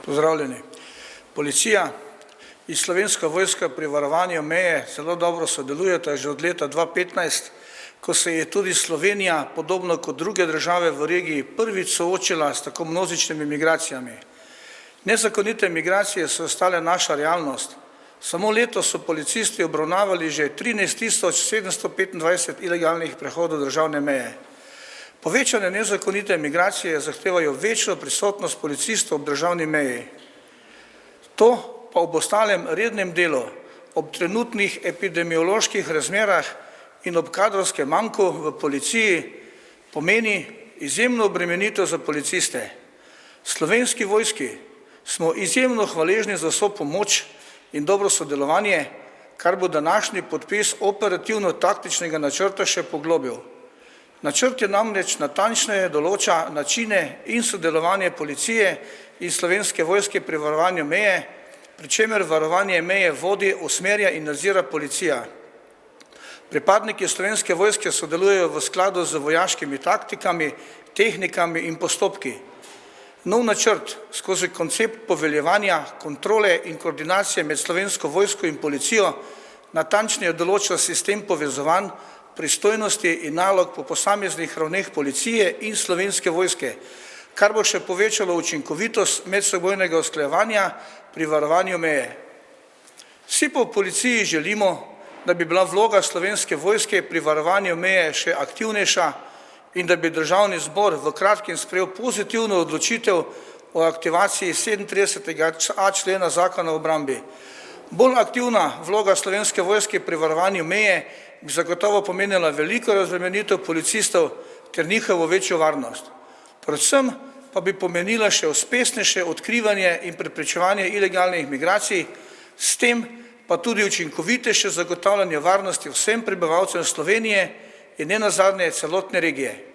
Pozdravljeni. Policija in Slovenska vojska pri varovanju meje zelo dobro sodelujeta že od leta 2015, ko se je tudi Slovenija, podobno kot druge države v regiji, prvič soočila s tako množičnimi migracijami. Nezakonite migracije so ostale naša realnost. Samo letos so policisti obravnavali že 13.725 ilegalnih prehodov državne meje. Povečane nezakonite migracije zahtevajo večjo prisotnost policistov ob državni meji. To pa ob ostalem rednem delu, ob trenutnih epidemioloških razmerah in ob kadrovskem manku v policiji pomeni izjemno obremenitev za policiste. Slovenski vojski smo izjemno hvaležni za vso pomoč in dobro sodelovanje, kar bo današnji podpis operativno-taktičnega načrta še poglobil. Načrt je namreč natančneje določa načine in sodelovanje policije in Slovenske vojske pri varovanju meje, pri čemer varovanje meje vodi, usmerja in nadzira policija. Pripadniki Slovenske vojske sodelujejo v skladu z vojaškimi taktikami, tehnikami in postopki. Nov načrt skozi koncept poveljevanja, kontrole in koordinacije med Slovensko vojsko in policijo natančneje določa sistem povezovanj, pristojnosti in nalog po posameznih ravneh policije in Slovenske vojske, kar bo še povečalo učinkovitost medsebojnega usklajevanja pri varovanju meje. Vsi pa v policiji želimo, da bi bila vloga Slovenske vojske pri varovanju meje še aktivnejša in da bi Državni zbor v kratkem sprejel pozitivno odločitev o aktivaciji 37.a člena Zakona o obrambi. Bolj aktivna vloga Slovenske vojske pri varovanju meje bi zagotovo pomenila veliko razbremenitev policistov ter njihovo večjo varnost. Predvsem pa bi pomenila še uspešnejše odkrivanje in preprečevanje ilegalnih migracij, s tem pa tudi učinkovitejše zagotavljanje varnosti vsem prebivalcem Slovenije in nenazadnje celotne regije.